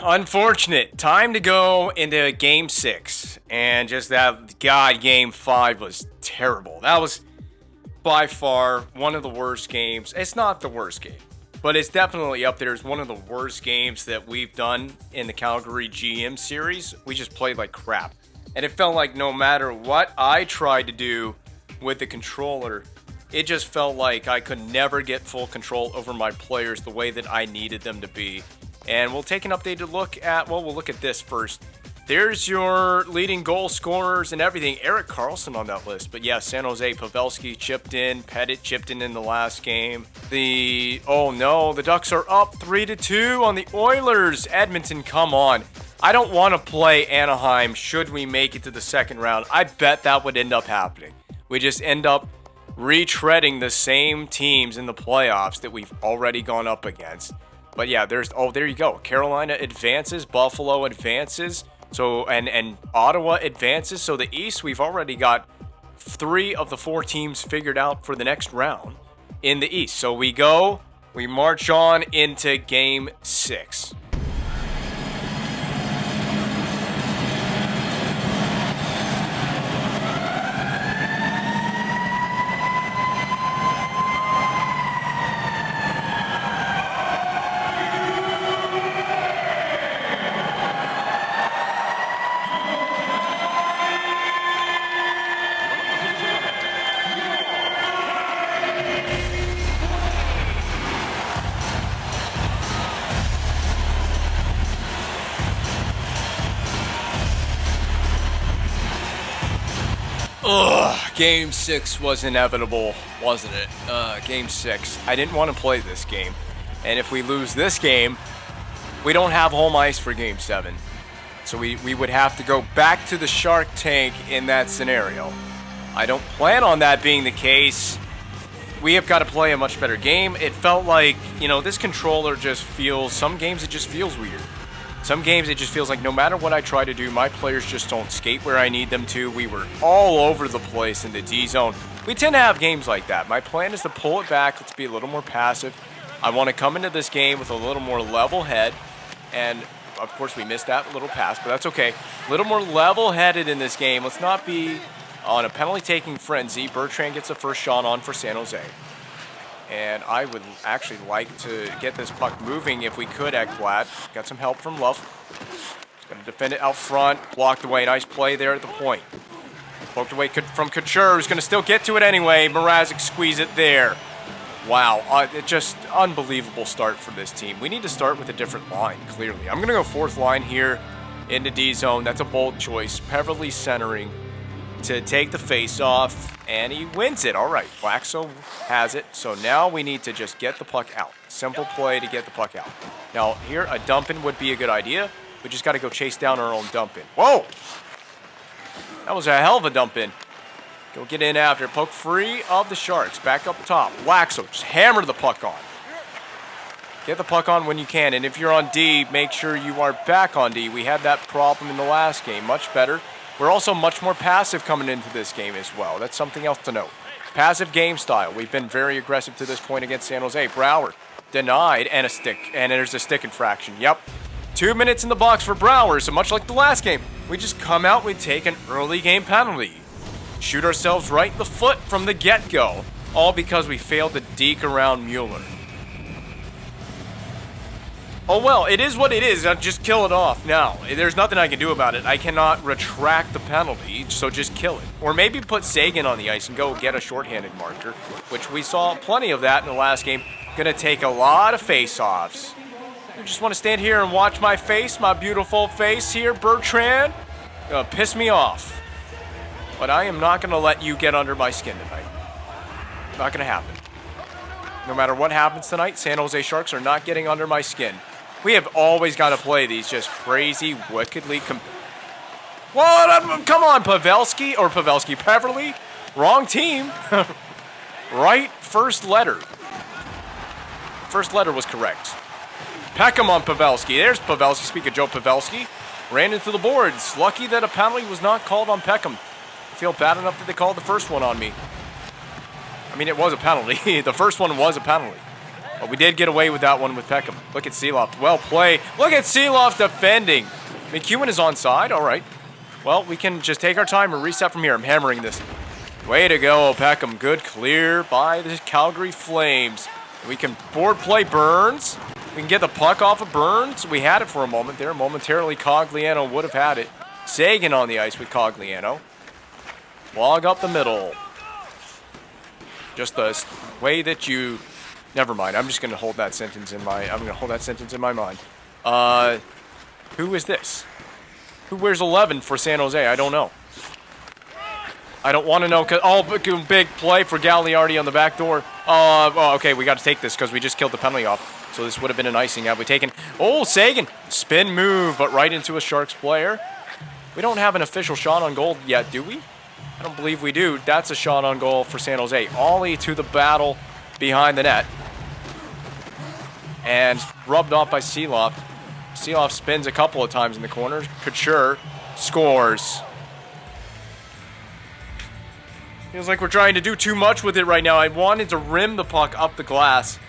Unfortunate. Time to go into Game 6. And just that, God, Game 5 was terrible. That was by far one of the worst games. It's not the worst game, but it's definitely up there as one of the worst games that we've done in the Calgary GM series. We just played like crap. And it felt like no matter what I tried to do with the controller, it just felt like I could never get full control over my players the way that I needed them to be. And we'll take an updated look at, well, we'll look at this first. There's your leading goal scorers and everything. Erik Karlsson on that list. But yeah, San Jose, Pavelski chipped in. Pettit chipped in the last game. Oh no, the Ducks are up 3-2 on the Oilers. Edmonton, come on. I don't want to play Anaheim should we make it to the second round. I bet that would end up happening. We just end up retreading the same teams in the playoffs that we've already gone up against. But yeah, there you go. Carolina advances, Buffalo advances, so and Ottawa advances. So the East, we've already got 3 of the 4 teams figured out for the next round in the East. So we march on into Game 6. Game 6 was inevitable, wasn't it? Game 6. I didn't want to play this game. And if we lose this game, we don't have home ice for Game 7. So we would have to go back to the Shark Tank in that scenario. I don't plan on that being the case. We have got to play a much better game. It felt like, this controller just feels, some games it just feels weird. Some games it just feels like no matter what I try to do, my players just don't skate where I need them to. We were all over the place in the D zone. We tend to have games like that. My plan is to pull it back. Let's be a little more passive. I want to come into this game with a little more level head. And, of course, we missed that little pass, but that's okay. A little more level-headed in this game. Let's not be on a penalty-taking frenzy. Bertrand gets the first shot on for San Jose. And I would actually like to get this puck moving if we could, Ekblad. Got some help from Luff. He's going to defend it out front. Blocked away. Nice play there at the point. Poked away from Couture, who's going to still get to it anyway. Mrazek squeeze it there. Wow. Just unbelievable start for this team. We need to start with a different line, clearly. I'm going to go 4th line here into D-zone. That's a bold choice. Peverly centering to take the face-off, and he wins it. All right, Waxo has it. So now we need to just get the puck out. Simple play to get the puck out. Now, here, a dump-in would be a good idea. We just got to go chase down our own dump-in. Whoa! That was a hell of a dump-in. Go get in after. Poke free of the Sharks. Back up top. Waxo, just hammer the puck on. Get the puck on when you can, and if you're on D, make sure you are back on D. We had that problem in the last game. Much better. We're also much more passive coming into this game as well. That's something else to note. Passive game style. We've been very aggressive to this point against San Jose. Brouwer denied, and a stick. And there's a stick infraction. Yep. 2 minutes in the box for Brouwer. So much like the last game, we just come out, we take an early game penalty. Shoot ourselves right in the foot from the get-go. All because we failed to deke around Mueller. Oh, well, it is what it is. Just kill it off now. There's nothing I can do about it. I cannot retract the penalty, so just kill it. Or maybe put Sagan on the ice and go get a shorthanded marker, which we saw plenty of that in the last game. Going to take a lot of face-offs. I just want to stand here and watch my face, my beautiful face here, Bertrand. Piss me off. But I am not going to let you get under my skin tonight. Not going to happen. No matter what happens tonight, San Jose Sharks are not getting under my skin. We have always got to play these just crazy, wickedly... What? Come on, Pavelski or Peverly. Wrong team. Right first letter. First letter was correct. Peckham on Pavelski. There's Pavelski. Speak of Joe Pavelski. Ran into the boards. Lucky that a penalty was not called on Peckham. I feel bad enough that they called the first one on me. I mean, it was a penalty. The first one was a penalty. But we did get away with that one with Peckham. Look at Seeloft. Well played. Look at Seeloft defending. McEwen is onside. All right. Well, we can just take our time and reset from here. I'm hammering this. Way to go, Peckham. Good clear by the Calgary Flames. We can board play Burns. We can get the puck off of Burns. We had it for a moment there. Momentarily, Cogliano would have had it. Sagan on the ice with Cogliano. Log up the middle. Just the way that you... Never mind. I'm just going to hold that sentence in my... I'm going to hold that sentence in my mind. Who is this? Who wears 11 for San Jose? I don't know. I don't want to know. Big play for Gagliardi on the back door. Okay, we got to take this because we just killed the penalty off. So this would have been an icing had we taken... Oh, Sagan! Spin move, but right into a Sharks player. We don't have an official shot on goal yet, do we? I don't believe we do. That's a shot on goal for San Jose. Ollie to the battle behind the net. And rubbed off by Seeloft. Seeloft spins a couple of times in the corners. Couture scores. Feels like we're trying to do too much with it right now. I wanted to rim the puck up the glass.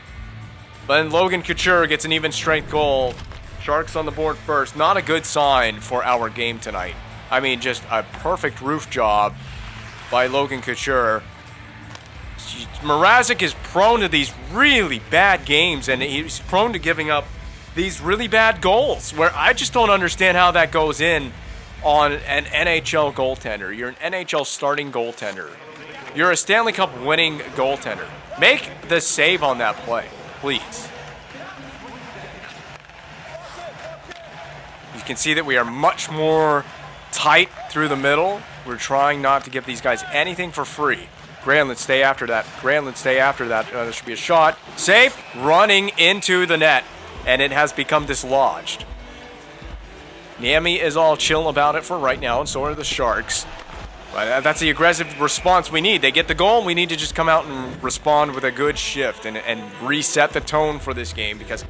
But then Logan Couture gets an even strength goal. Sharks on the board first. Not a good sign for our game tonight. I mean, just a perfect roof job by Logan Couture. Mrazek is prone to these really bad games, and he's prone to giving up these really bad goals, where I just don't understand how that goes in on an NHL goaltender. You're an NHL starting goaltender. You're a Stanley Cup winning goaltender. Make the save on that play, please. You can see that we are much more tight through the middle. We're trying not to give these guys anything for free. Granlund, stay after that. Granlund, stay after that. There should be a shot. Safe. Running into the net. And it has become dislodged. Niemi is all chill about it for right now, and so are the Sharks. But that's the aggressive response we need. They get the goal, and we need to just come out and respond with a good shift and reset the tone for this game, because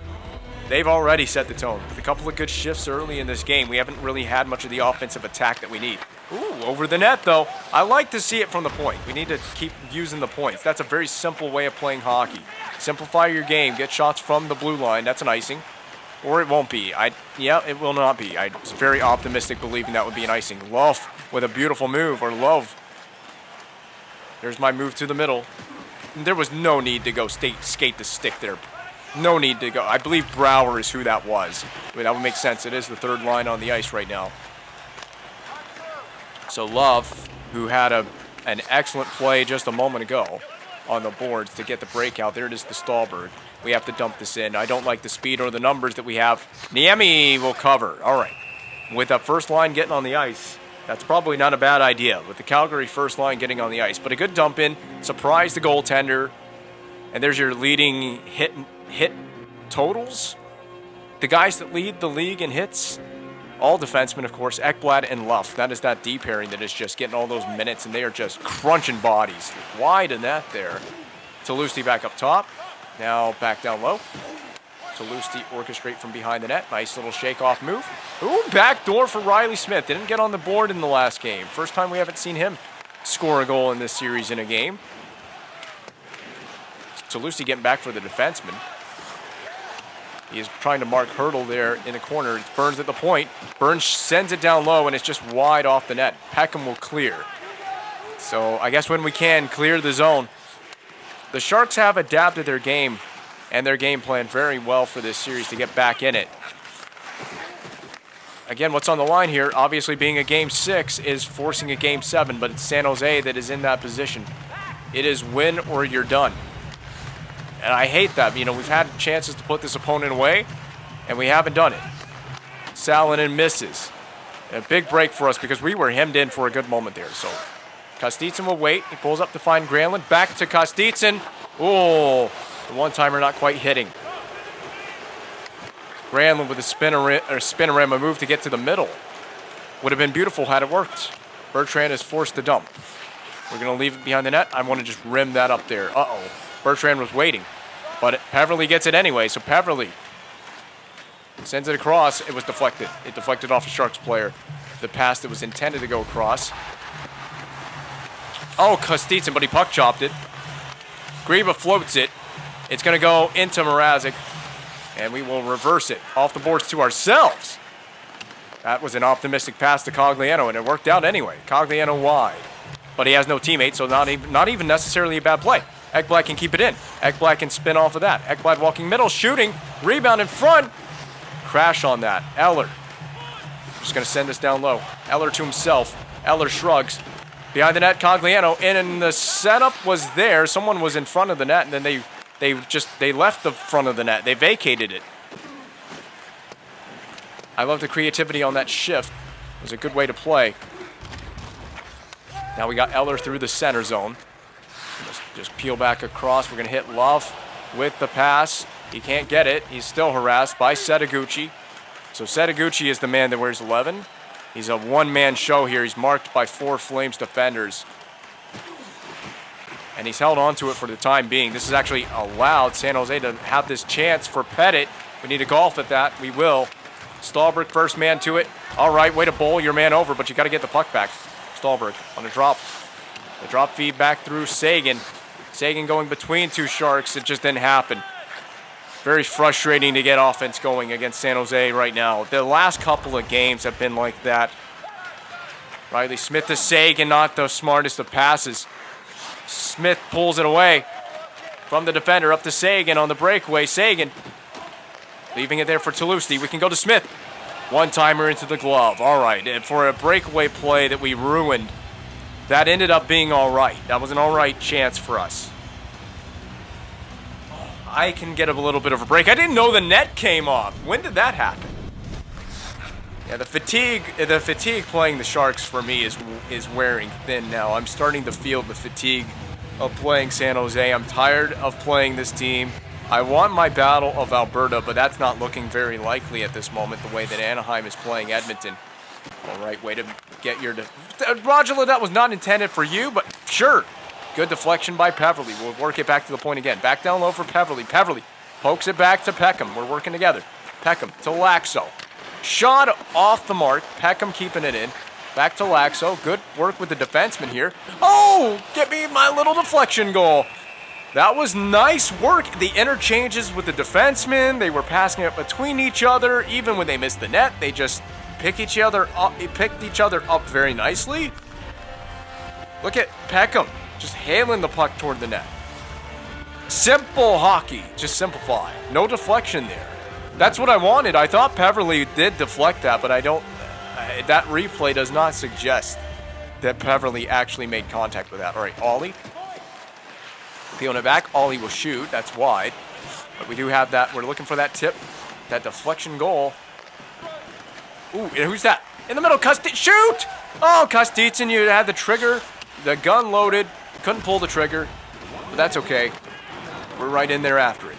they've already set the tone. With a couple of good shifts early in this game, we haven't really had much of the offensive attack that we need. Ooh, over the net, though. I like to see it from the point. We need to keep using the points. That's a very simple way of playing hockey. Simplify your game. Get shots from the blue line. That's an icing. Or it won't be. Yeah, it will not be. I was very optimistic believing that would be an icing. Love with a beautiful move, or Love. There's my move to the middle. There was no need to go skate the stick there. No need to go. I believe Brouwer is who that was. I mean, that would make sense. It is the third line on the ice right now. So Love, who had an excellent play just a moment ago on the boards to get the breakout. There it is, the Stahlberg. We have to dump this in. I don't like the speed or the numbers that we have. Niemi will cover. All right. With that first line getting on the ice, that's probably not a bad idea. With the Calgary first line getting on the ice. But a good dump in. Surprise the goaltender. And there's your leading hit totals. The guys that lead the league in hits, all defensemen, of course, Ekblad and Luff. That is that D pairing that is just getting all those minutes, and they are just crunching bodies. Wide in that there. Talusti back up top. Now back down low. Talusti orchestrate from behind the net. Nice little shake-off move. Ooh, backdoor for Riley Smith. Didn't get on the board in the last game. First time we haven't seen him score a goal in this series in a game. Talusti getting back for the defenseman. He is trying to mark Hurdle there in the corner. It's Burns at the point. Burns sends it down low, and it's just wide off the net. Peckham will clear. So I guess when we can, clear the zone. The Sharks have adapted their game and their game plan very well for this series to get back in it. Again, what's on the line here, obviously being a Game 6, is forcing a Game 7, but it's San Jose that is in that position. It is win or you're done. And I hate that. You know, we've had chances to put this opponent away, and we haven't done it. Salonen misses. A big break for us because we were hemmed in for a good moment there. So Kostitsyn will wait. He pulls up to find Granlund. Back to Kostitsyn. Oh, the one-timer not quite hitting. Granlund with a spin-a-rim, a move to get to the middle. Would have been beautiful had it worked. Bertrand is forced to dump. We're going to leave it behind the net. I want to just rim that up there. Uh-oh. Bertrand was waiting, but Peverly gets it anyway, so Peverly sends it across. It was deflected. It deflected off a Sharks player. The pass that was intended to go across. Oh, Kostitsyn, but he puck chopped it. Greba floats it. It's going to go into Mrazek, and we will reverse it off the boards to ourselves. That was an optimistic pass to Cogliano, and it worked out anyway. Cogliano wide. But he has no teammate, so not even necessarily a bad play. Ekblad can keep it in. Ekblad can spin off of that. Ekblad walking middle, shooting, rebound in front. Crash on that. Eller. Just going to send this down low. Eller to himself. Eller shrugs. Behind the net, Cogliano. And the setup was there. Someone was in front of the net, and then they left the front of the net. They vacated it. I love the creativity on that shift. It was a good way to play. Now we got Eller through the center zone. Just peel back across. We're going to hit Love with the pass. He can't get it. He's still harassed by Setaguchi. So Setaguchi is the man that wears 11. He's a one-man show here. He's marked by 4 Flames defenders. And he's held on to it for the time being. This has actually allowed San Jose to have this chance for Pettit. We need to golf at that. We will. Stallberg first man to it. All right, way to bowl your man over, but you got to get the puck back. Stallberg on a drop. The drop feed back through Sagan. Sagan going between 2 Sharks. It just didn't happen. Very frustrating to get offense going against San Jose right now. The last couple of games have been like that. Riley Smith to Sagan, not the smartest of passes. Smith pulls it away from the defender up to Sagan on the breakaway. Sagan leaving it there for Toulouse. We can go to Smith. One-timer into the glove. All right, and for a breakaway play that we ruined, that ended up being all right. That was an all right chance for us. I can get a little bit of a break. I didn't know the net came off. When did that happen? Yeah, the fatigue playing the Sharks for me is wearing thin now. I'm starting to feel the fatigue of playing San Jose. I'm tired of playing this team. I want my Battle of Alberta, but that's not looking very likely at this moment, the way that Anaheim is playing Edmonton. All right, way to get your... Roger, that was not intended for you, but sure. Good deflection by Peverley. We'll work it back to the point again. Back down low for Peverley. Peverley pokes it back to Peckham. We're working together. Peckham to Laxo. Shot off the mark. Peckham keeping it in. Back to Laxo. Good work with the defenseman here. Oh, get me my little deflection goal. That was nice work. The interchanges with the defensemen. They were passing it between each other. Even when they missed the net, they just picked each other up very nicely. Look at Peckham. Just handling the puck toward the net. Simple hockey. Just simplify. No deflection there. That's what I wanted. I thought Peverley did deflect that, but I don't... that replay does not suggest that Peverley actually made contact with that. All right, Ollie. Peeling it back. Ollie will shoot. That's wide. But we do have that. We're looking for that tip. That deflection goal. Ooh, and who's that? In the middle, shoot! Oh, Kostitsyn, you had the trigger. The gun loaded. Couldn't pull the trigger, but that's okay. We're right in there after it.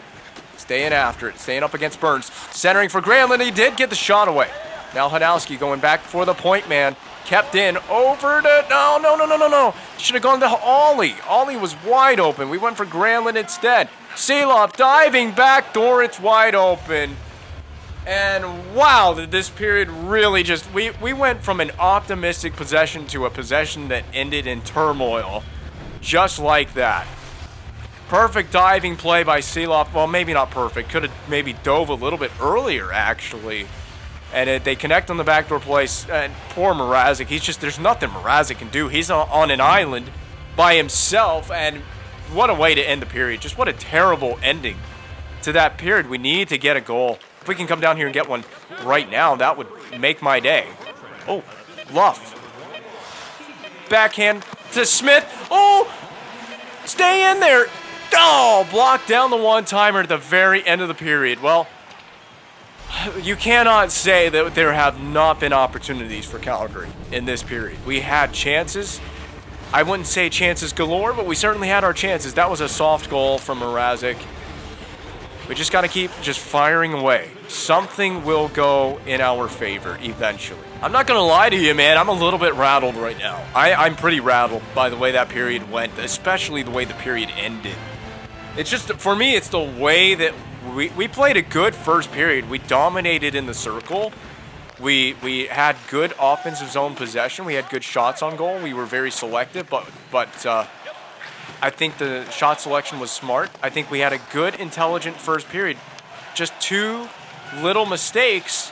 Staying after it. Staying up against Burns. Centering for Granlund. He did get the shot away. Now Hanowski going back for the point man. Kept in. Over to... No. Should have gone to Ollie. Ollie was wide open. We went for Granlund instead. Seeloff diving back door. It's wide open. And wow, this period really just... We went from an optimistic possession to a possession that ended in turmoil. Just like that. Perfect diving play by Seeloff. Well, maybe not perfect. Could have maybe dove a little bit earlier, actually. And they connect on the backdoor play. And poor Mrazek. He's just... There's nothing Mrazek can do. He's on an island by himself. And what a way to end the period. Just what a terrible ending to that period. We need to get a goal. If we can come down here and get one right now, that would make my day. Oh, Luff. Backhand to Smith. Oh, stay in there. Oh, blocked down the one-timer at the very end of the period. Well, you cannot say that there have not been opportunities for Calgary in this period. We had chances. I wouldn't say chances galore, but we certainly had our chances. That was a soft goal from Mrazek. We just got to keep just firing away. Something will go in our favor eventually. I'm not going to lie to you, man. I'm a little bit rattled right now. I'm pretty rattled by the way that period went, especially the way the period ended. It's just, for me, it's the way that we played a good first period. We dominated in the circle. We had good offensive zone possession. We had good shots on goal. We were very selective, but I think the shot selection was smart. I think we had a good, intelligent first period. Just 2 little mistakes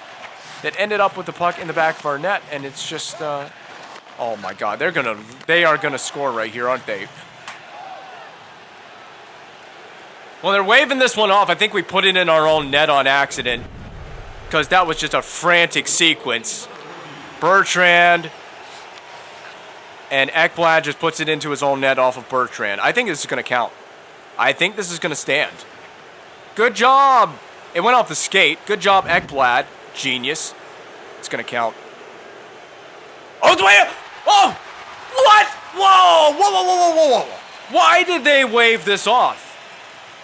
that ended up with the puck in the back of our net, and it's just, oh my God, they are gonna score right here, aren't they? Well, they're waving this one off. I think we put it in our own net on accident because that was just a frantic sequence. Bertrand and Ekblad just puts it into his own net off of Bertrand. I think this is going to count. I think this is going to stand. Good job. It went off the skate. Good job, Ekblad. Genius. It's going to count. Oh, oh, what? Whoa, whoa, whoa, whoa, whoa, whoa. Why did they wave this off?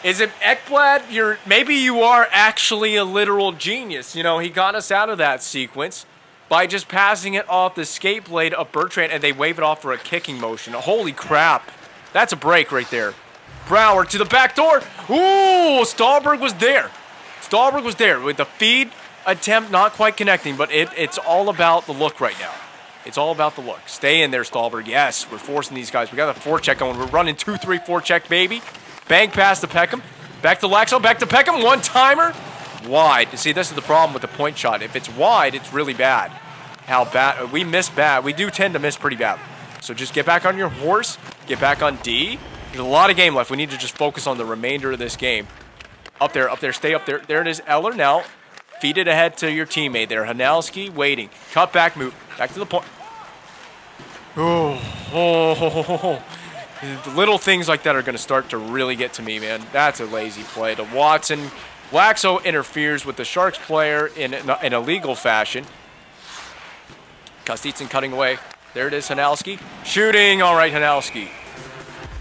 Is it Ekblad? Maybe you are actually a literal genius. You know, he got us out of that sequence by just passing it off the skate blade of Bertrand, and they wave it off for a kicking motion. Holy crap. That's a break right there. Brouwer to the back door. Ooh, Stahlberg was there. Stahlberg was there with the feed attempt not quite connecting, but it's all about the look right now. It's all about the look. Stay in there, Stahlberg. Yes, we're forcing these guys. We got a forecheck going. We're running 2-3 check, baby. Bang pass to Peckham. Back to Laxo. Back to Peckham. One-timer. Wide. See, this is the problem with the point shot. If it's wide, it's really bad. How bad. We miss bad. We do tend to miss pretty bad. So just get back on your horse. Get back on D. There's a lot of game left. We need to just focus on the remainder of this game. Up there. Stay up there. There it is. Eller now. Feed it ahead to your teammate there. Hanalski waiting. Cut back move. Back to the point. Oh. The little things like that are going to start to really get to me, man. That's a lazy play to Watson. Laxo interferes with the Sharks player in a legal fashion. Kostitsyn cutting away. There it is, Hanalski. Shooting. All right, Hanalski.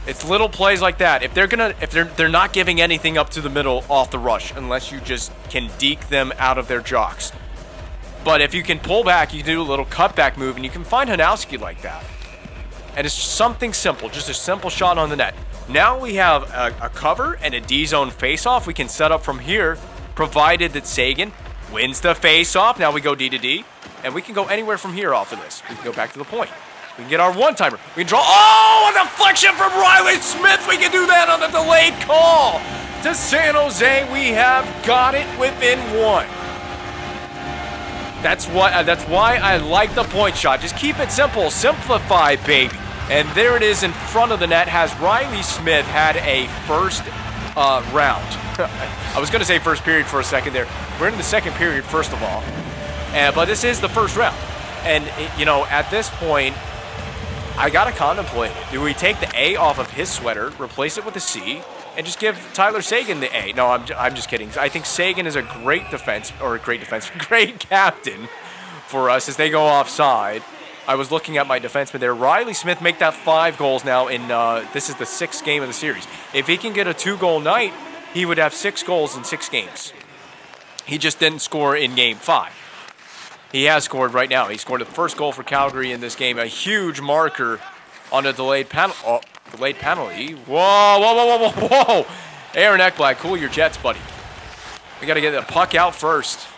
It's little plays like that. If they're not giving anything up to the middle off the rush, unless you just can deke them out of their jocks. But if you can pull back, you can do a little cutback move, and you can find Hanalski like that. And it's something simple, just a simple shot on the net. Now we have a cover and a D-zone face-off. We can set up from here, provided that Sagan wins the face-off. Now we go D to D, and we can go anywhere from here off of this. We can go back to the point. We can get our one-timer. We can draw. Oh, a deflection from Riley Smith. We can do that on the delayed call. To San Jose, we have got it within 1. That's why I like the point shot. Just keep it simple. Simplify, baby. And there it is in front of the net. Has Riley Smith had a first round? I was going to say first period for a second there. We're in the second period, first of all. But this is the first round. And, at this point, I got to contemplate it. Do we take the A off of his sweater, replace it with a C, and just give Tyler Sagan the A? No, I'm just kidding. I think Sagan is a great great captain for us as they go offside. I was looking at my defenseman there. Riley Smith make that 5 goals now in, this is the 6th game of the series. If he can get a 2-goal night, he would have 6 goals in 6 games. He just didn't score in game 5. He has scored right now. He scored the first goal for Calgary in this game. A huge marker on a delayed penalty. Oh, delayed penalty. Whoa. Aaron Ekblad, cool your jets, buddy. We got to get the puck out first.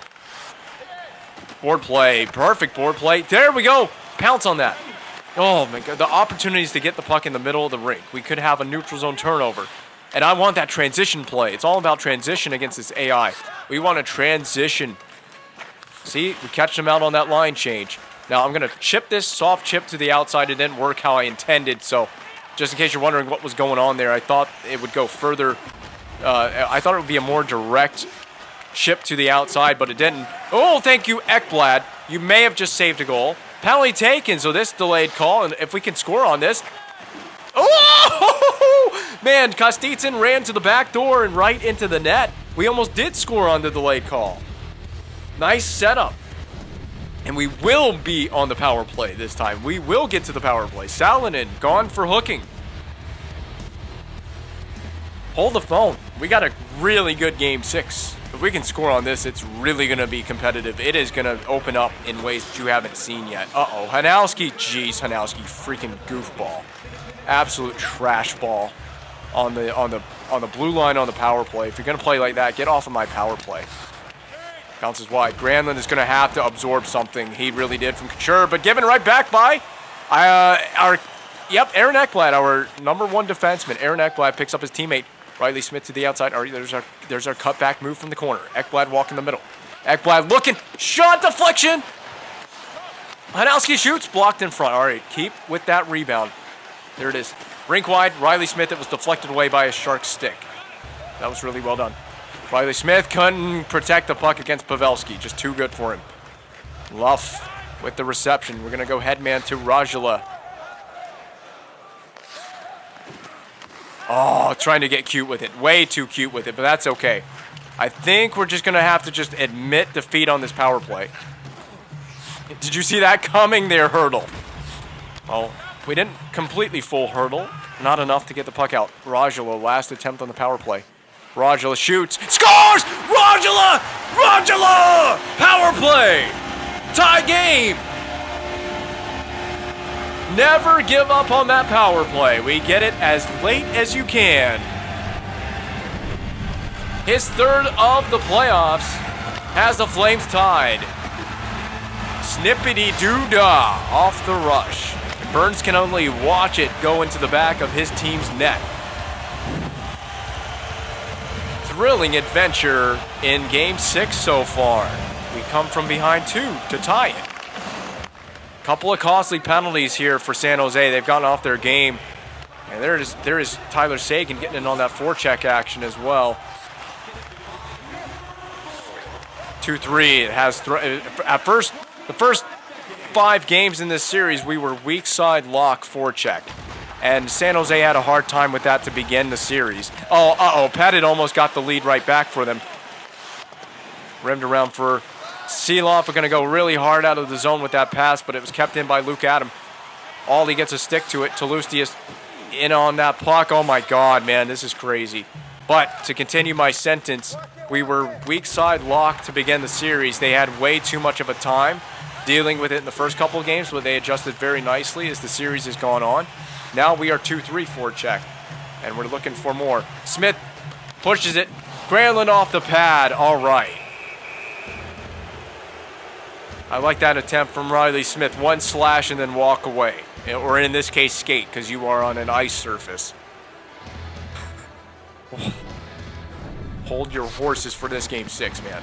Board play. Perfect board play. There we go. Pounce on that. Oh, my God. The opportunities to get the puck in the middle of the rink. We could have a neutral zone turnover. And I want that transition play. It's all about transition against this AI. We want to transition. See, we catch them out on that line change. Now, I'm going to chip this soft chip to the outside. It didn't work how I intended. So, just in case you're wondering what was going on there, I thought it would go further. I thought it would be a more direct chip to the outside, but it didn't. Oh, thank you, Ekblad. You may have just saved a goal. Penalty taken, so this delayed call, and if we can score on this. Oh, man, Kostitsyn ran to the back door and right into the net. We almost did score on the delayed call. Nice setup. And we will be on the power play this time. We will get to the power play. Salonen gone for hooking. Hold the phone. We got a really good game 6. If we can score on this, it's really going to be competitive. It is going to open up in ways that you haven't seen yet. Uh-oh. Hanalski. Jeez, Hanalski. Freaking goofball. Absolute trash ball on the blue line on the power play. If you're going to play like that, get off of my power play. Bounces wide. Granlund is going to have to absorb something. He really did from Couture, but given right back by our Yep, Aaron Ekblad, our #1 defenseman. Aaron Ekblad picks up his teammate, Riley Smith, to the outside. There's our cutback move from the corner. Ekblad walking the middle. Ekblad looking, shot deflection. Hanowski shoots, blocked in front. All right, keep with that rebound. There it is. Rink wide, Riley Smith. It was deflected away by a Shark stick. That was really well done. Riley Smith couldn't protect the puck against Pavelski. Just too good for him. Luff with the reception. We're going to go headman to Rajala. Oh, trying to get cute with it. Way too cute with it, but that's okay. I think we're just going to have to just admit defeat on this power play. Did you see that coming there, Hurdle? Oh, we didn't completely full Hurdle. Not enough to get the puck out. Rajala, last attempt on the power play. Rajala shoots. Scores! Rajala! Rajala! Power play! Tie game! Never give up on that power play. We get it as late as you can. His third of the playoffs has the Flames tied. Snippity-doo-dah off the rush. Burns can only watch it go into the back of his team's net. Thrilling adventure in Game 6 so far. We come from behind 2 to tie it. Couple of costly penalties here for San Jose. They've gotten off their game. And there is Tyler Sagan getting in on that forecheck action as well. 2-3. It has the first 5 games in this series, we were weak side lock forecheck. And San Jose had a hard time with that to begin the series. Oh, Pettit almost got the lead right back for them. Rimmed around for Seeloff. We're going to go really hard out of the zone with that pass, but it was kept in by Luke Adam. Ollie gets a stick to it. Touloustius in on that puck. Oh my God, man, this is crazy. But to continue my sentence, we were weak side locked to begin the series. They had way too much of a time dealing with it in the first couple of games, but they adjusted very nicely as the series has gone on. Now we are 2-3 forecheck, and we're looking for more. Smith pushes it. Granlund off the pad. All right. I like that attempt from Riley Smith. One slash and then walk away. Or in this case, skate, because you are on an ice surface. Hold your horses for this Game 6, man.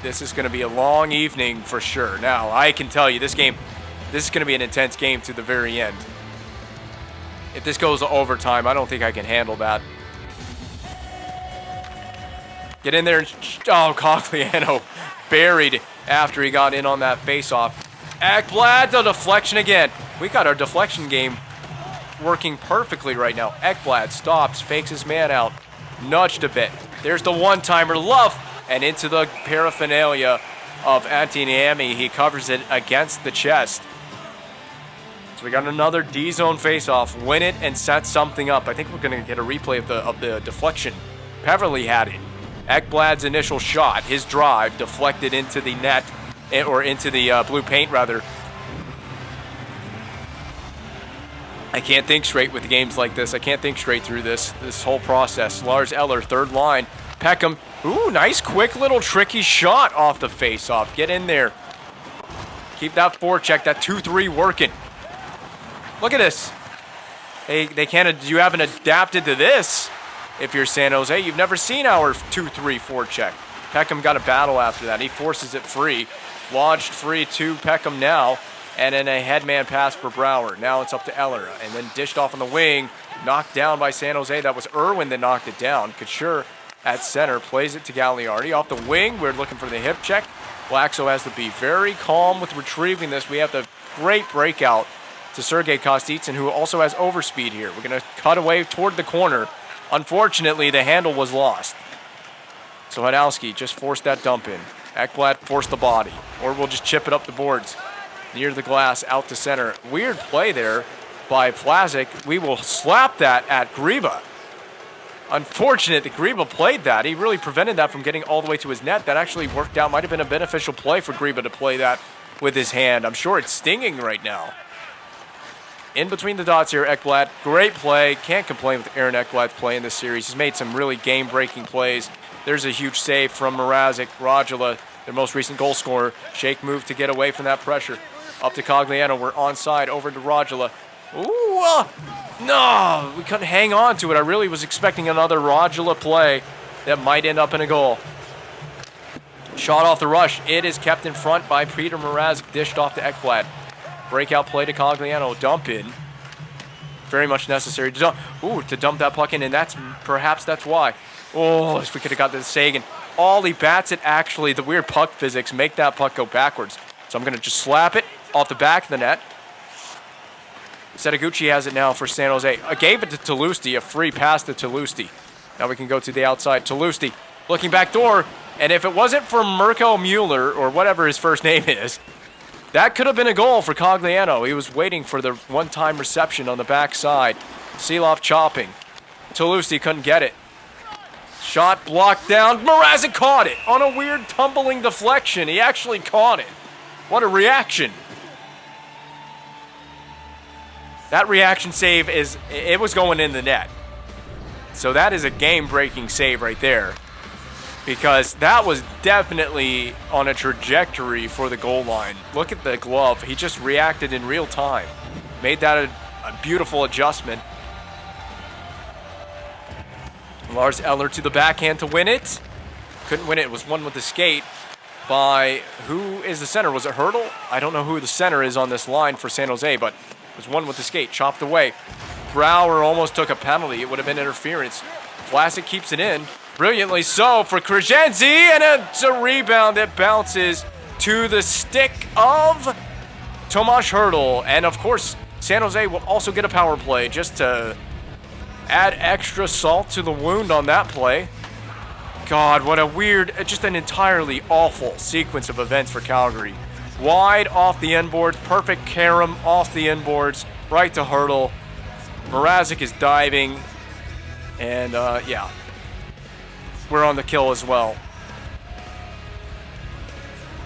This is going to be a long evening for sure. Now, I can tell you, this is going to be an intense game to the very end. If this goes to overtime, I don't think I can handle that. Get in there and... Oh, Cogliano buried after he got in on that face-off. Ekblad, the deflection again. We got our deflection game working perfectly right now. Ekblad stops, fakes his man out, nudged a bit. There's the one-timer, Love, and into the paraphernalia of Antiniemi. He covers it against the chest. So we got another D-zone face-off. Win it and set something up. I think we're going to get a replay of the deflection. Peverly had it. Ekblad's initial shot, his drive, deflected into the net, or into the blue paint, rather. I can't think straight with games like this. I can't think straight through this whole process. Lars Eller, third line. Peckham, ooh, nice quick little tricky shot off the face-off. Get in there. Keep that forecheck, that 2-3 working. Look at this. You haven't adapted to this. If you're San Jose, you've never seen our 2-3 forecheck. Peckham got a battle after that. He forces it free. Lodged free to Peckham now. And then a headman pass for Brouwer. Now it's up to Eller. And then dished off on the wing. Knocked down by San Jose. That was Irwin that knocked it down. Couture at center. Plays it to Gagliardi. Off the wing. We're looking for the hip check. Blackso has to be very calm with retrieving this. We have the great breakout to Sergei Kostitsyn, who also has overspeed here. We're going to cut away toward the corner. Unfortunately, the handle was lost. So Hanowski just forced that dump in. Ekblad forced the body. Or we'll just chip it up the boards. Near the glass, out to center. Weird play there by Vlasic. We will slap that at Greba. Unfortunate that Greba played that. He really prevented that from getting all the way to his net. That actually worked out. Might have been a beneficial play for Greba to play that with his hand. I'm sure it's stinging right now. In between the dots here, Ekblad. Great play. Can't complain with Aaron Ekblad's play in this series. He's made some really game-breaking plays. There's a huge save from Mrazek. Rajala, their most recent goal scorer. Shake move to get away from that pressure. Up to Cogliano. We're onside. Over to Rajala. Ooh, No, we couldn't hang on to it. I really was expecting another Rodula play that might end up in a goal. Shot off the rush. It is kept in front by Peter Mrazek. Dished off to Ekblad. Breakout play to Cogliano. Dump in. Very much necessary to dump. Ooh, to dump that puck in, and perhaps that's why. Oh, if we could have got this Sagan. Ollie bats it. Actually, the weird puck physics make that puck go backwards. So I'm going to just slap it off the back of the net. Setaguchi has it now for San Jose. I gave it to Tolusti, a free pass to Tolusti. Now we can go to the outside. Tolusti looking back door. And if it wasn't for Mirko Mueller, or whatever his first name is, that could have been a goal for Cogliano. He was waiting for the one-time reception on the backside. Seeloff chopping. Tolusti couldn't get it. Shot blocked down. Mrazek caught it on a weird tumbling deflection. He actually caught it. What a reaction. That reaction save it was going in the net. So that is a game-breaking save right there. Because that was definitely on a trajectory for the goal line. Look at the glove. He just reacted in real time. Made that a beautiful adjustment. Lars Eller to the backhand to win it. Couldn't win it. It was won with the skate by, who is the center? Was it Hurdle? I don't know who the center is on this line for San Jose, but it was won with the skate. Chopped away. Brouwer almost took a penalty. It would have been interference. Vlasic keeps it in. Brilliantly so for Krajenzi, and it's a rebound that bounces to the stick of Tomas Hurdle. And of course, San Jose will also get a power play just to add extra salt to the wound on that play. God, what a weird, just an entirely awful sequence of events for Calgary. Wide off the inboards, perfect carom off the inboards, right to Hurdle. Mrazek is diving, and yeah. We're on the kill as well.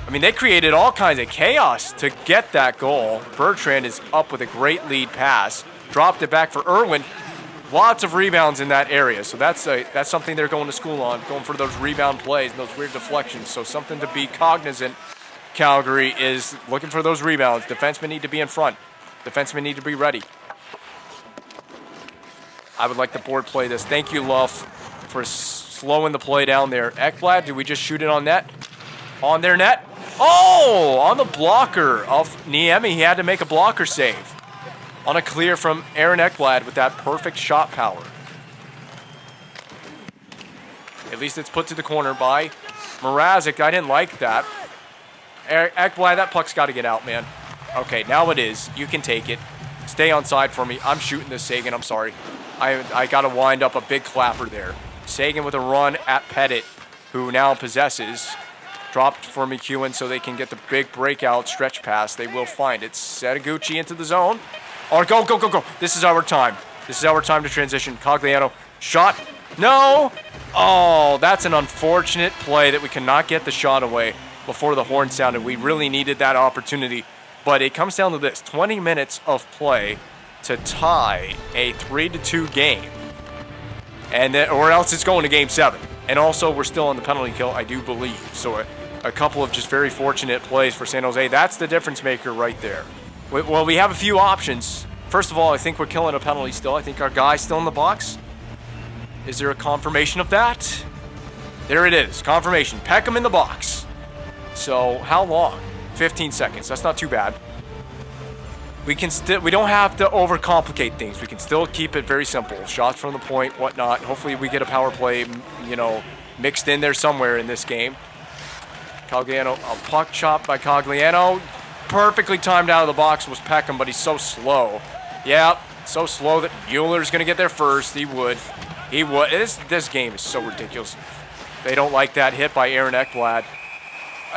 I mean, they created all kinds of chaos to get that goal. Bertrand is up with a great lead pass. Dropped it back for Irwin. Lots of rebounds in that area. So that's something they're going to school on, going for those rebound plays and those weird deflections. So something to be cognizant. Calgary is looking for those rebounds. Defensemen need to be in front. Defensemen need to be ready. I would like the board play this. Thank you, Luff, for slowing the play down there. Ekblad, do we just shoot it on net? On their net? Oh, on the blocker of Niemi. He had to make a blocker save. On a clear from Aaron Ekblad with that perfect shot power. At least it's put to the corner by Mrazek. I didn't like that. Ekblad, that puck's got to get out, man. Okay, now it is. You can take it. Stay on side for me. I'm shooting this, Sagan. I'm sorry. I got to wind up a big clapper there. Sagan with a run at Pettit, who now possesses. Dropped for McEwen so they can get the big breakout stretch pass. They will find it. Setaguchi into the zone. Or go, go, go, go. This is our time. This is our time to transition. Cogliano. Shot. No. Oh, that's an unfortunate play that we cannot get the shot away before the horn sounded. We really needed that opportunity. But it comes down to this. 20 minutes of play to tie a 3-2 game. And then, or else it's going to Game 7. And also, we're still on the penalty kill, I do believe. So a couple of just very fortunate plays for San Jose. That's the difference maker right there. Well, we have a few options. First of all, I think we're killing a penalty still. I think our guy's still in the box. Is there a confirmation of that? There it is. Confirmation. Peckham in the box. So how long? 15 seconds. That's not too bad. We don't have to overcomplicate things. We can still keep it very simple. Shots from the point, whatnot. Hopefully we get a power play, mixed in there somewhere in this game. Cogliano, a puck chop by Cogliano. Perfectly timed out of the box was Peckham, but he's so slow. Yeah, so slow that Mueller's going to get there first. He would. This game is so ridiculous. They don't like that hit by Aaron Ekblad.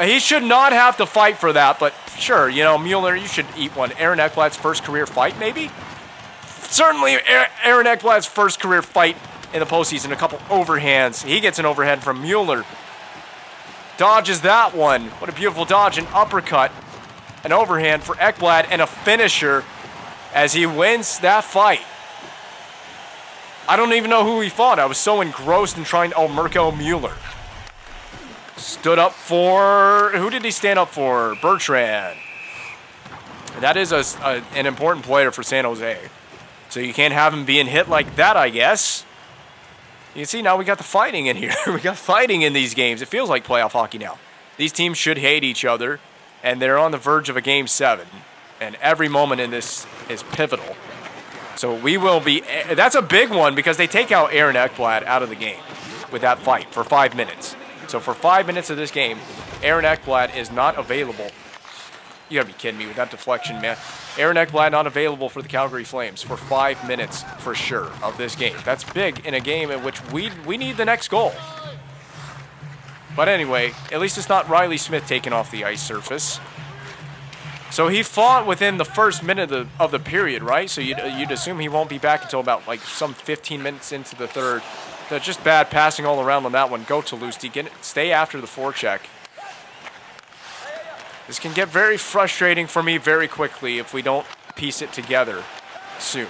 He should not have to fight for that, but sure, Mueller, you should eat one. Aaron Ekblad's first career fight, maybe? Certainly Aaron Ekblad's first career fight in the postseason. A couple overhands. He gets an overhand from Mueller. Dodges that one. What a beautiful dodge. An uppercut. An overhand for Ekblad and a finisher as he wins that fight. I don't even know who he fought. I was so engrossed in trying... Oh, Mirko Mueller. Stood up for... Who did he stand up for? Bertrand. That is an important player for San Jose. So you can't have him being hit like that, I guess. You can see now we got the fighting in here. We got fighting in these games. It feels like playoff hockey now. These teams should hate each other, and they're on the verge of a Game 7. And every moment in this is pivotal. So we will be... That's a big one because they take out Aaron Ekblad out of the game with that fight for 5 minutes. So for 5 minutes of this game, Aaron Ekblad is not available. You gotta be kidding me with that deflection, man. Aaron Ekblad not available for the Calgary Flames for 5 minutes for sure of this game. That's big in a game in which we need the next goal. But anyway, at least it's not Riley Smith taking off the ice surface. So he fought within the first minute of the period, right? So you'd assume he won't be back until about like some 15 minutes into the third. That's just bad passing all around on that one. Go to Lusty. Stay after the forecheck. This can get very frustrating for me very quickly if we don't piece it together soon.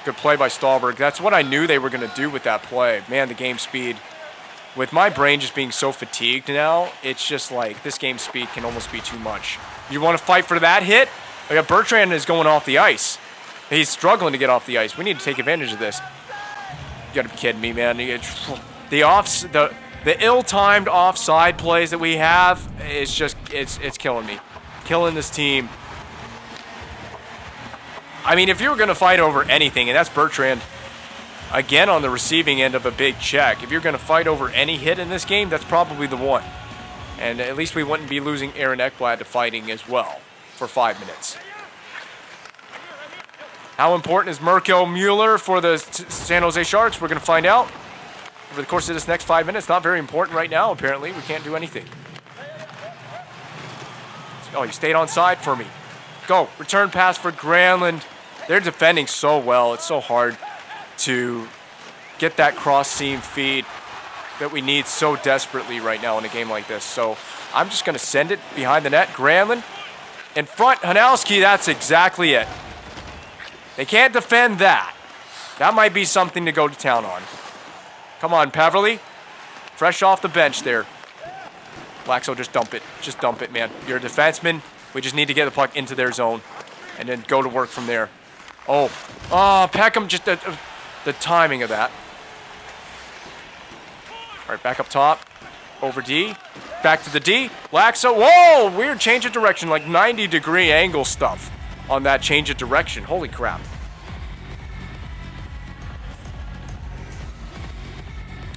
Good play by Stahlberg. That's what I knew they were going to do with that play. Man, the game speed. With my brain just being so fatigued now, it's just like this game speed can almost be too much. You want to fight for that hit? Like Bertrand is going off the ice. He's struggling to get off the ice. We need to take advantage of this. You got to be kidding me, man. The ill-timed offside plays that we have is just, it's killing me. Killing this team. I mean, if you were going to fight over anything, and that's Bertrand, again on the receiving end of a big check, if you're going to fight over any hit in this game, that's probably the one. And at least we wouldn't be losing Aaron Ekblad to fighting as well for 5 minutes. How important is Mirko Mueller for the San Jose Sharks? We're going to find out over the course of this next 5 minutes. Not very important right now, apparently. We can't do anything. Oh, you stayed on side for me. Go. Return pass for Granlund. They're defending so well. It's so hard to get that cross-seam feed that we need so desperately right now in a game like this. So I'm just going to send it behind the net. Granlund in front. Hanowski, that's exactly it. They can't defend that. That might be something to go to town on. Come on, Paverly. Fresh off the bench there. Laxo, just dump it. Just dump it, man. You're a defenseman. We just need to get the puck into their zone and then go to work from there. Oh, Peckham, just the timing of that. All right, back up top. Over D. Back to the D. Laxo. Whoa, weird change of direction, like 90-degree angle stuff on that change of direction. Holy crap.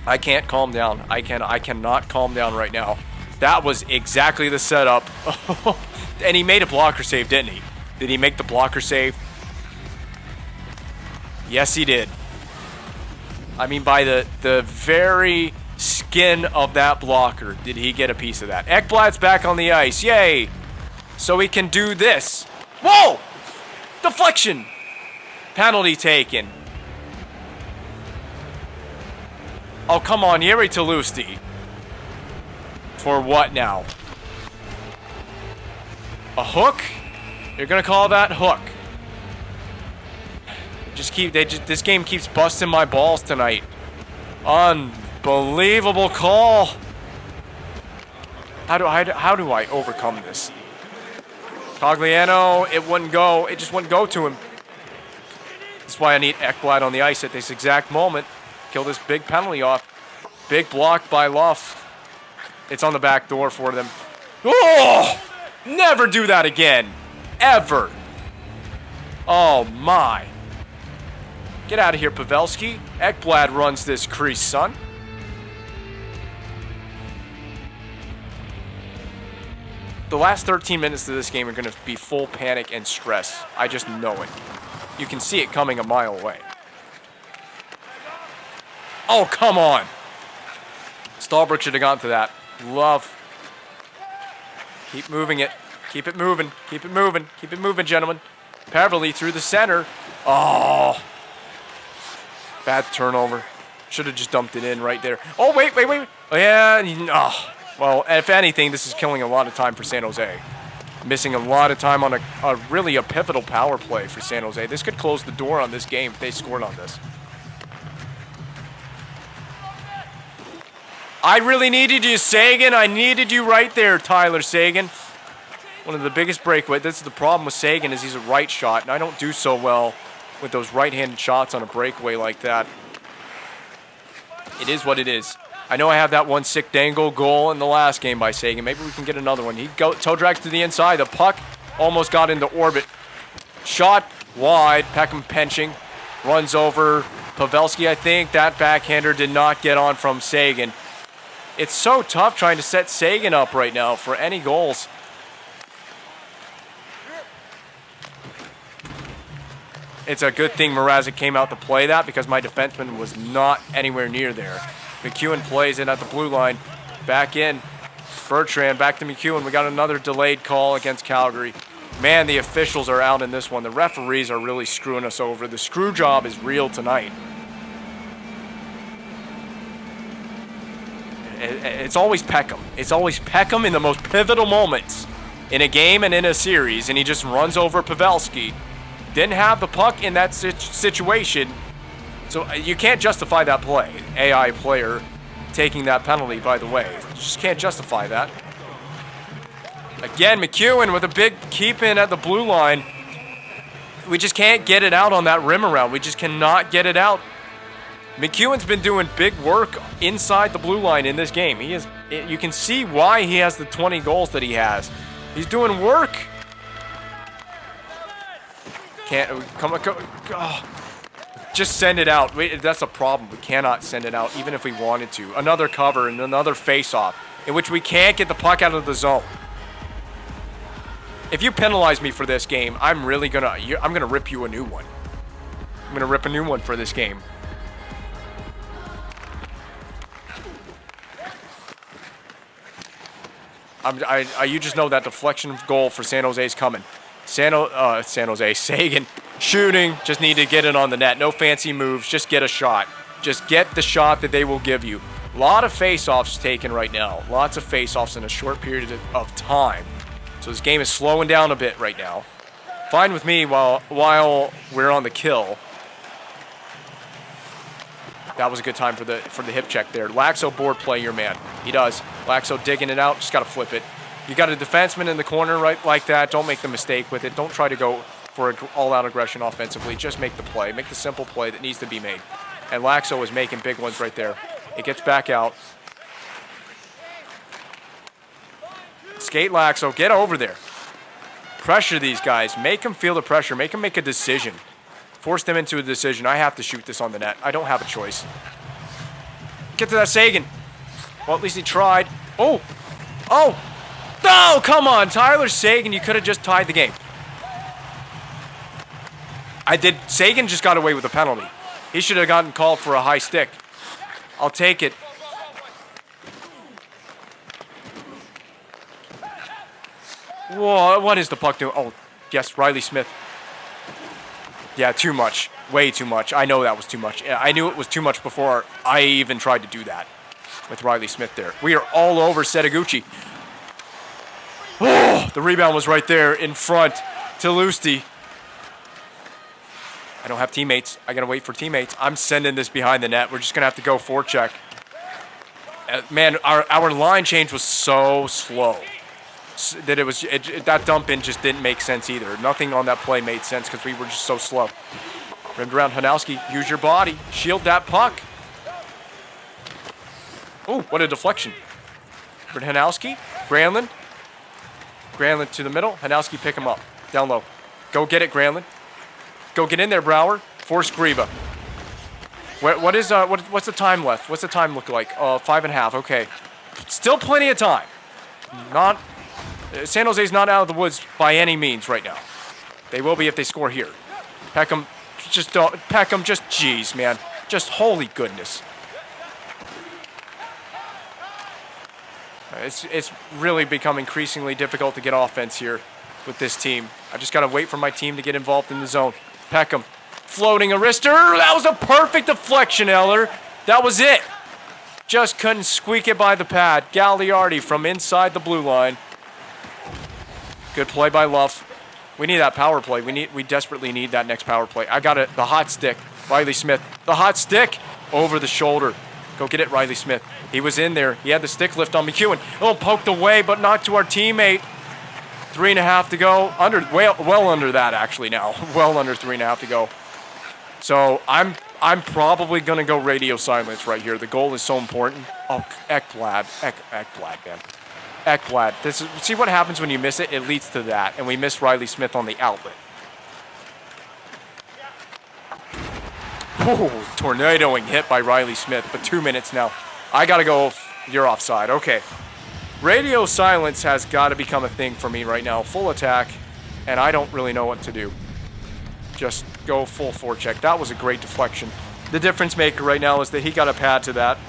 I can't calm down. I cannot calm down right now. That was exactly the setup. And he made a blocker save, didn't he? Did he make the blocker save? Yes, he did. I mean, by the very skin of that blocker, did he get a piece of that. Ekblad's back on the ice. Yay. So he can do this. Whoa! Deflection. Penalty taken. Oh, come on, Yuri Talusti. For what now? A hook? You're gonna call that hook? This game keeps busting my balls tonight. Unbelievable call. How do I overcome this? Cogliano, it wouldn't go. It just wouldn't go to him. That's why I need Ekblad on the ice at this exact moment. Kill this big penalty off. Big block by Luff. It's on the back door for them. Oh! Never do that again. Ever. Oh, my. Get out of here, Pavelski. Ekblad runs this crease, son. The last 13 minutes of this game are going to be full panic and stress. I just know it. You can see it coming a mile away. Oh, come on. Stahlberg should have gone to that. Love. Keep moving it. Keep it moving. Keep it moving. Keep it moving, gentlemen. Paverly through the center. Oh. Bad turnover. Should have just dumped it in right there. Oh, wait. Oh, yeah. Oh. Well, if anything, this is killing a lot of time for San Jose. Missing a lot of time on a really pivotal power play for San Jose. This could close the door on this game if they scored on this. I really needed you, Sagan. I needed you right there, Tyler Sagan. One of the biggest breakaway. This is the problem with Seguin is he's a right shot, and I don't do so well with those right-handed shots on a breakaway like that. It is what it is. I know I have that one sick dangle goal in the last game by Seguin. Maybe we can get another one. He toe drags to the inside. The puck almost got into orbit. Shot wide. Peckham pinching. Runs over Pavelski, I think. That backhander did not get on from Seguin. It's so tough trying to set Seguin up right now for any goals. It's a good thing Mrazek came out to play that because my defenseman was not anywhere near there. McEwen plays it at the blue line. Back in. Bertrand back to McEwen. We got another delayed call against Calgary. Man, the officials are out in this one. The referees are really screwing us over. The screw job is real tonight. It's always Peckham. It's always Peckham in the most pivotal moments in a game and in a series, and he just runs over Pavelski. Didn't have the puck in that situation, so you can't justify that play. AI player taking that penalty, by the way. You just can't justify that. Again, McEwen with a big keep-in at the blue line. We just can't get it out on that rim around. We just cannot get it out. McEwen's been doing big work inside the blue line in this game. He is. You can see why he has the 20 goals that he has. He's doing work. Can't come on. Oh. Just send it out. That's a problem. We cannot send it out, even if we wanted to. Another cover and another face-off in which we can't get the puck out of the zone. If you penalize me for this game, I'm gonna rip you a new one. I'm gonna rip a new one for this game. You just know that deflection goal for San Jose's coming. San Jose, Seguin shooting, just need to get it on the net. No fancy moves, just get a shot. Just get the shot that they will give you. A lot of face-offs taken right now. Lots of face-offs in a short period of time. So this game is slowing down a bit right now. Fine with me while we're on the kill. That was a good time for the hip check there. Laxo board play your man. He does. Laxo digging it out, just got to flip it. You got a defenseman in the corner right like that. Don't make the mistake with it. Don't try to go for all-out aggression offensively. Just make the play. Make the simple play that needs to be made. And Laxo is making big ones right there. It gets back out. Skate Laxo. Get over there. Pressure these guys. Make them feel the pressure. Make them make a decision. Force them into a decision. I have to shoot this on the net. I don't have a choice. Get to that Seguin. Well, at least he tried. Oh! Oh! No! Come on, Tyler Seguin. You could have just tied the game. Seguin just got away with a penalty. He should have gotten called for a high stick. I'll take it. Whoa, what is the puck doing? Oh, yes, Riley Smith. Yeah, too much. Way too much. I know that was too much. I knew it was too much before I even tried to do that with Riley Smith there. We are all over Setaguchi. Oh, the rebound was right there in front to Lusty. I don't have teammates. I got to wait for teammates. I'm sending this behind the net. We're just going to have to go forecheck. Man, our line change was so slow that that dump in just didn't make sense either. Nothing on that play made sense because we were just so slow. Rimmed around Hanowski. Use your body. Shield that puck. Oh, what a deflection. For Hanowski. Granlund. Granlund to the middle. Hanowski pick him up. Down low. Go get it, Granlund. Go get in there, Brouwer. Force Grieva. What's the time left? What's the time look like? 5.5. Okay. Still plenty of time. San Jose's not out of the woods by any means right now. They will be if they score here. Peckham, jeez, man. Just holy goodness. It's really become increasingly difficult to get offense here with this team. I just got to wait for my team to get involved in the zone. Peckham, floating a wrister. That was a perfect deflection, Eller. That was it. Just couldn't squeak it by the pad. Gagliardi from inside the blue line. Good play by Luff. We need that power play. We desperately need that next power play. I got it. The hot stick. Riley Smith. The hot stick over the shoulder. Go get it, Riley Smith. He was in there. He had the stick lift on McEwen. Oh, poked away, but not to our teammate. 3.5 to go. Well under that actually now. Well under 3.5 to go. So I'm probably gonna go radio silence right here. The goal is so important. Oh, Ekblad, man. Ekblad. See what happens when you miss it? It leads to that, and we miss Riley Smith on the outlet. Ooh, tornadoing hit by Riley Smith, but 2 minutes now. I gotta go. You're offside. Okay. Radio silence has got to become a thing for me right now. Full attack, and I don't really know what to do. Just go full forecheck. That was a great deflection. The difference maker right now is that he got a pad to that.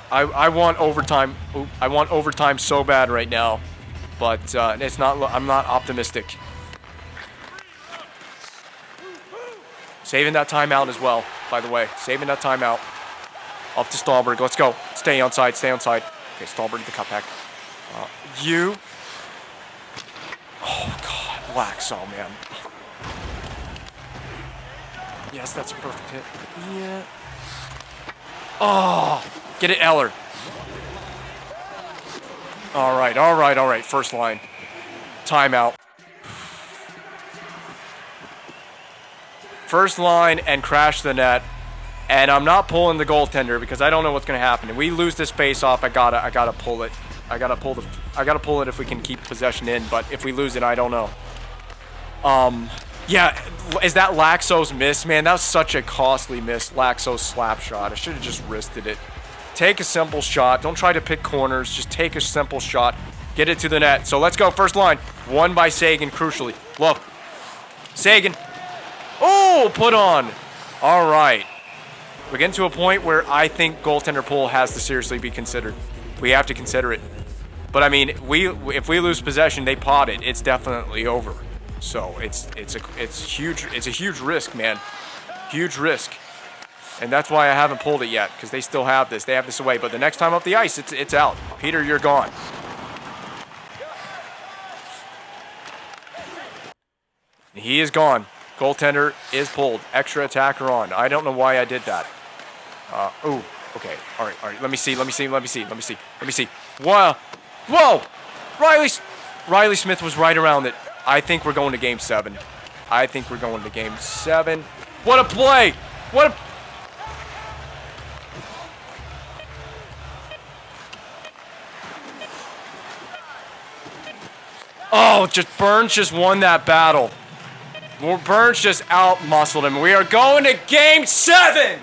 I want overtime. I want overtime so bad right now, but it's not. I'm not optimistic. Saving that timeout as well, by the way. Saving that timeout. Up to Stallberg. Let's go. Stay on side. Stay on side. Okay, Stallberg the cutback. You. Oh, God. Laxo, man. Yes, that's a perfect hit. Yeah. Oh. Get it, Eller. All right. First line. Timeout. First line and crash the net. And I'm not pulling the goaltender because I don't know what's going to happen. If we lose this face-off, I gotta pull it. I gotta pull it if we can keep possession in. But if we lose it, I don't know. Yeah, is that Laxo's miss, man? That was such a costly miss. Laxo's slap shot. I should have just wristed it. Take a simple shot. Don't try to pick corners. Just take a simple shot. Get it to the net. So let's go. First line. Won by Sagan, crucially. Look. Sagan. Oh, put on. All right. We're getting to a point where I think goaltender pull has to seriously be considered. We have to consider it. But I mean, if we lose possession, they pot it. It's definitely over. So it's huge. It's a huge risk, man. Huge risk. And that's why I haven't pulled it yet, because they still have this. They have this away. But the next time up the ice, it's out. Peter, you're gone. He is gone. Goaltender is pulled. Extra attacker on. I don't know why I did that. Ooh. Okay. All right. Let me see. Whoa. Riley Smith was right around it. I think we're going to Game 7. What a play. Oh, Burns just won that battle. Burns just out-muscled him. We are going to Game 7!